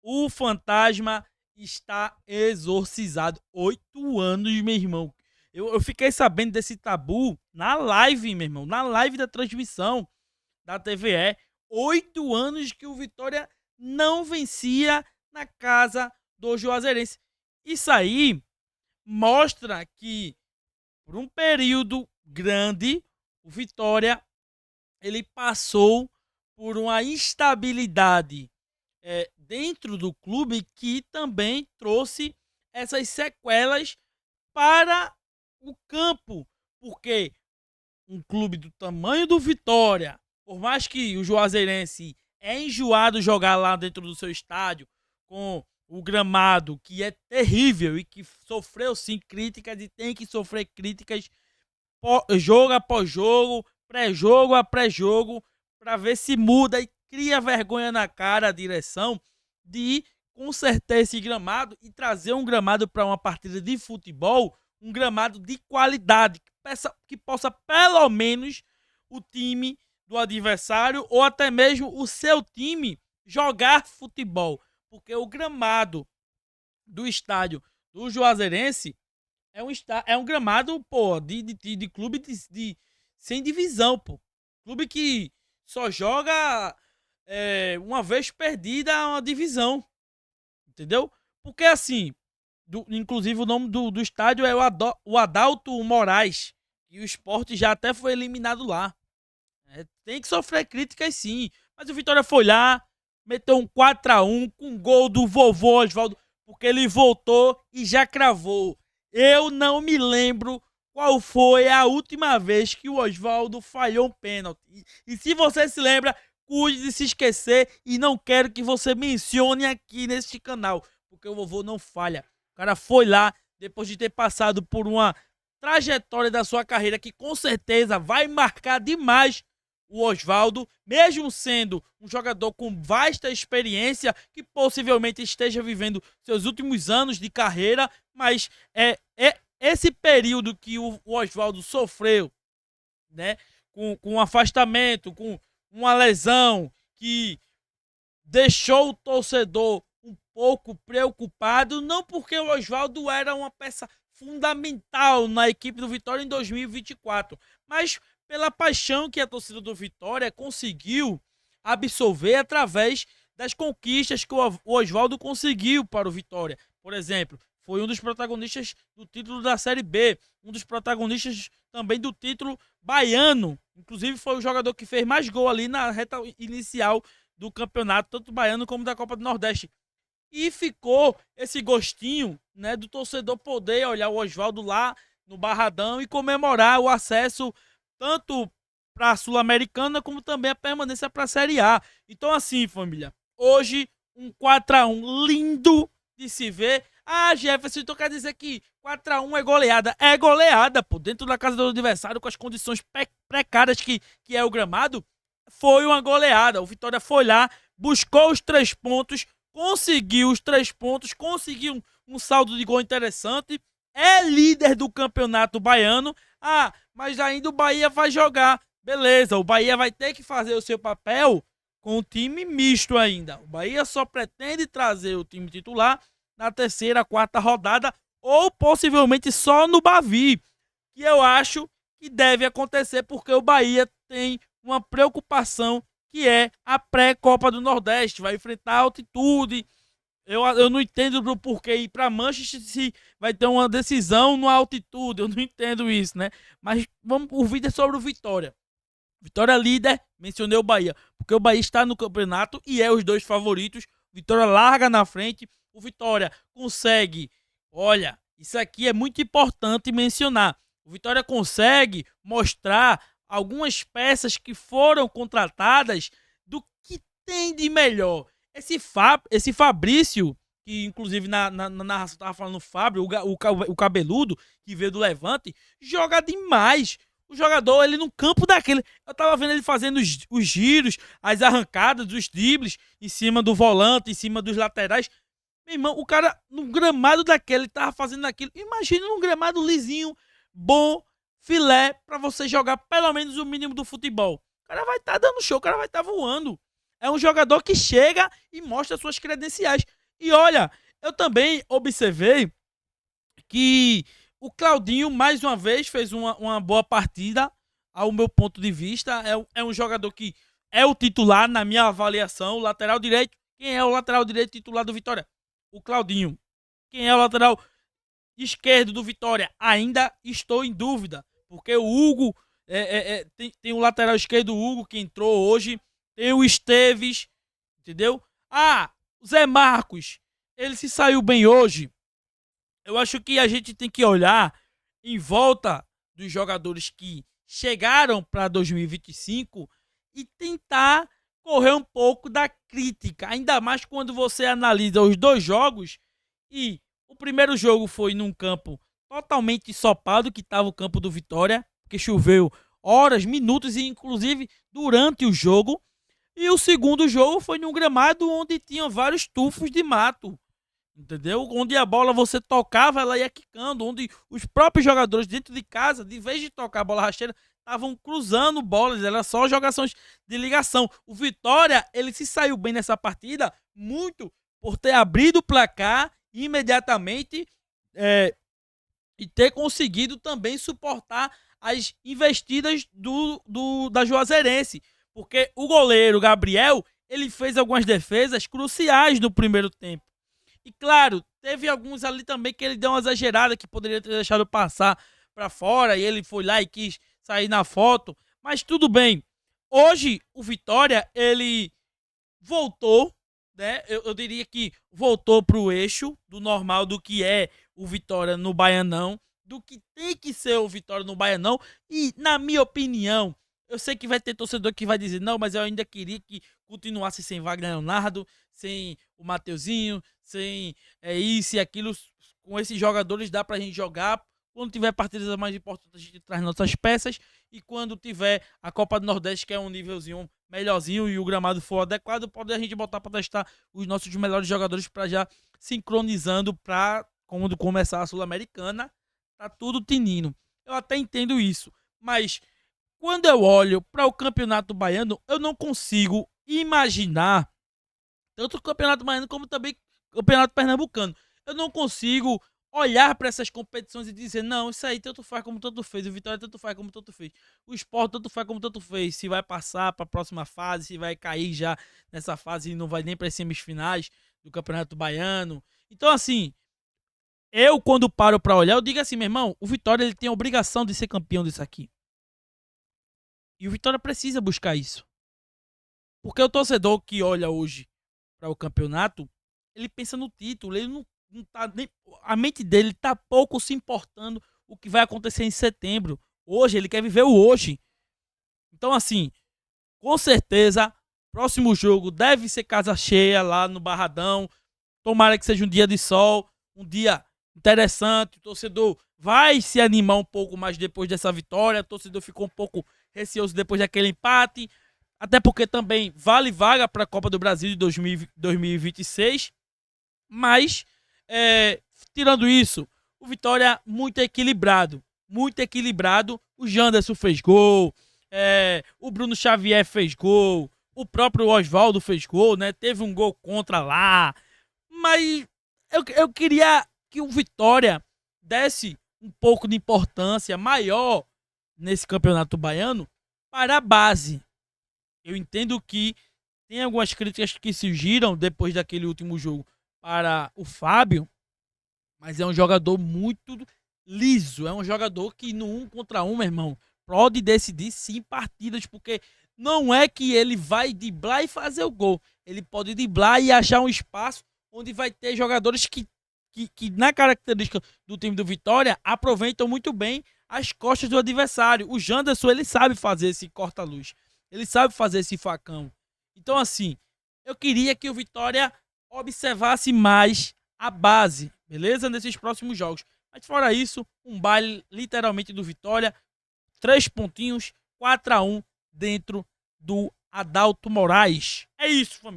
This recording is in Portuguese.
O fantasma está exorcizado. 8 anos, meu irmão. Eu fiquei sabendo desse tabu na live, meu irmão. Na live da transmissão da TVE. 8 anos que o Vitória não vencia na casa do Juazeirense. Isso aí mostra que, por um período grande, o Vitória ele passou por uma instabilidade dentro do clube que também trouxe essas sequelas para o campo, porque um clube do tamanho do Vitória, por mais que o Juazeirense é enjoado jogar lá dentro do seu estádio, com o gramado que é terrível e que sofreu sim críticas e tem que sofrer críticas jogo após jogo, pré-jogo a pré-jogo, para ver se muda e cria vergonha na cara a direção de consertar esse gramado e trazer um gramado para uma partida de futebol, um gramado de qualidade, que possa pelo menos o time do adversário ou até mesmo o seu time jogar futebol. Porque o gramado do estádio do Juazeirense é um gramado, pô, de clube sem divisão, pô. Clube que só joga uma vez perdida uma divisão, entendeu? Porque assim, inclusive o nome do estádio é o Adalto Moraes, e o Sport já até foi eliminado lá. Tem que sofrer críticas sim, mas o Vitória foi lá, meteu um 4-1 com gol do vovô Oswaldo, porque ele voltou e já cravou. Eu não me lembro qual foi a última vez que o Oswaldo falhou um pênalti. E se você se lembra, cuide de se esquecer e não quero que você mencione aqui neste canal, porque o vovô não falha. O cara foi lá, depois de ter passado por uma trajetória da sua carreira que com certeza vai marcar demais o Oswaldo, mesmo sendo um jogador com vasta experiência, que possivelmente esteja vivendo seus últimos anos de carreira, mas é esse período que o Oswaldo sofreu, né, com um afastamento, com uma lesão que deixou o torcedor um pouco preocupado, não porque o Oswaldo era uma peça fundamental na equipe do Vitória em 2024, mas pela paixão que a torcida do Vitória conseguiu absorver através das conquistas que o Oswaldo conseguiu para o Vitória. Por exemplo, foi um dos protagonistas do título da Série B, um dos protagonistas também do título baiano. Inclusive foi o jogador que fez mais gol ali na reta inicial do campeonato, tanto baiano como da Copa do Nordeste. E ficou esse gostinho, né, do torcedor poder olhar o Oswaldo lá no Barradão e comemorar o acesso tanto para a Sul-Americana como também a permanência para a Série A. Então assim, família, hoje um 4-1 lindo de se ver. Ah, Jefferson, então quer dizer que 4-1 é goleada. É goleada, pô, dentro da casa do adversário, com as condições precárias que é o gramado. Foi uma goleada. O Vitória foi lá, buscou os 3 pontos, conseguiu os 3 pontos, conseguiu um saldo de gol interessante. É líder do campeonato baiano. Ah, mas ainda o Bahia vai jogar. Beleza, o Bahia vai ter que fazer o seu papel com o time misto ainda. O Bahia só pretende trazer o time titular na terceira, quarta rodada, ou possivelmente só no Bavi, que eu acho que deve acontecer porque o Bahia tem uma preocupação que é a pré-Copa do Nordeste, vai enfrentar a altitude. Eu não entendo do porquê ir para Manchester se vai ter uma decisão na altitude, eu não entendo isso, né? Mas vamos, o vídeo é sobre o Vitória. Vitória líder, mencionei o Bahia, porque o Bahia está no campeonato e é os dois favoritos. Vitória larga na frente, o Vitória consegue. Olha, isso aqui é muito importante mencionar. O Vitória consegue mostrar algumas peças que foram contratadas do que tem de melhor. Esse Fabrício, que inclusive na narração estava falando Fábio, o cabeludo, que veio do Levante, joga demais. O jogador, ele no campo daquele. Eu tava vendo ele fazendo os giros, as arrancadas, os dribles em cima do volante, em cima dos laterais. Meu irmão, o cara no gramado daquele tava fazendo aquilo. Imagina um gramado lisinho, bom, filé, pra você jogar pelo menos o mínimo do futebol. O cara vai estar dando show, o cara vai estar voando. É um jogador que chega e mostra suas credenciais. E olha, eu também observei que o Claudinho, mais uma vez, fez uma boa partida, ao meu ponto de vista. É um jogador que é o titular, na minha avaliação, o lateral direito. Quem é o lateral direito titular do Vitória? O Claudinho. Quem é o lateral esquerdo do Vitória? Ainda estou em dúvida, porque o Hugo, tem o lateral esquerdo, o Hugo, que entrou hoje, tem o Esteves, entendeu? O Zé Marcos, ele se saiu bem hoje. Eu acho que a gente tem que olhar em volta dos jogadores que chegaram para 2025 e tentar correr um pouco da crítica, ainda mais quando você analisa os dois jogos. E o primeiro jogo foi num campo totalmente ensopado, que estava o campo do Vitória, que choveu horas, minutos e inclusive durante o jogo. E o segundo jogo foi num gramado onde tinha vários tufos de mato, entendeu? Onde a bola você tocava, ela ia quicando, onde os próprios jogadores dentro de casa, de vez de tocar a bola rasteira, estavam cruzando bolas, era só jogações de ligação. O Vitória, ele se saiu bem nessa partida, muito por ter abrido o placar imediatamente, e ter conseguido também suportar as investidas da Juazeirense. Porque o goleiro Gabriel, ele fez algumas defesas cruciais no primeiro tempo. E claro, teve alguns ali também que ele deu uma exagerada, que poderia ter deixado passar para fora, e ele foi lá e quis sair na foto. Mas tudo bem. Hoje, o Vitória, ele voltou, né? Eu diria que voltou pro eixo do normal, do que é o Vitória no Baianão, do que tem que ser o Vitória no Baianão. E, na minha opinião, eu sei que vai ter torcedor que vai dizer, não, mas eu ainda queria que continuasse sem Wagner Leonardo, sem o Mateuzinho, sem isso e aquilo. Com esses jogadores dá pra gente jogar. Quando tiver partidas mais importantes, a gente traz nossas peças. E quando tiver a Copa do Nordeste, que é um nívelzinho melhorzinho e o gramado for adequado, pode a gente botar para testar os nossos melhores jogadores para já sincronizando para quando começar a Sul-Americana. Tá tudo tinindo. Eu até entendo isso. Mas quando eu olho para o Campeonato Baiano, eu não consigo imaginar tanto o Campeonato Baiano como também o Campeonato Pernambucano. Eu não consigo olhar para essas competições e dizer, não, isso aí tanto faz como tanto fez, o Vitória tanto faz como tanto fez, o Sport tanto faz como tanto fez, se vai passar para a próxima fase, se vai cair já nessa fase e não vai nem para as semifinais do Campeonato Baiano. Então, assim, eu quando paro para olhar, eu digo assim, meu irmão, o Vitória ele tem a obrigação de ser campeão disso aqui. E o Vitória precisa buscar isso. Porque o torcedor que olha hoje para o campeonato, ele pensa no título, ele não tá nem, a mente dele tá pouco se importando o que vai acontecer em setembro. Hoje ele quer viver o hoje. Então, assim, com certeza, próximo jogo deve ser casa cheia lá no Barradão. Tomara que seja um dia de sol, um dia interessante. O torcedor vai se animar um pouco mais depois dessa vitória. O torcedor ficou um pouco receoso depois daquele empate. Até porque também vale vaga para a Copa do Brasil de 2026. Mas, tirando isso, o Vitória muito equilibrado. Muito equilibrado. O Janderson fez gol. O Bruno Xavier fez gol. O próprio Oswaldo fez gol, né? Teve um gol contra lá. Mas eu queria que o Vitória desse um pouco de importância maior nesse campeonato baiano para a base. Eu entendo que tem algumas críticas que surgiram depois daquele último jogo para o Fábio, mas é um jogador muito liso. É um jogador que no 1 contra 1, meu irmão, pode decidir sim partidas, porque não é que ele vai driblar e fazer o gol. Ele pode driblar e achar um espaço onde vai ter jogadores que na característica do time do Vitória, aproveitam muito bem as costas do adversário. O Janderson, ele sabe fazer esse corta-luz. Ele sabe fazer esse facão. Então, assim, eu queria que o Vitória observasse mais a base, beleza? Nesses próximos jogos. Mas fora isso, um baile literalmente do Vitória. 3 pontinhos, 4-1 dentro do Adalto Moraes. É isso, família.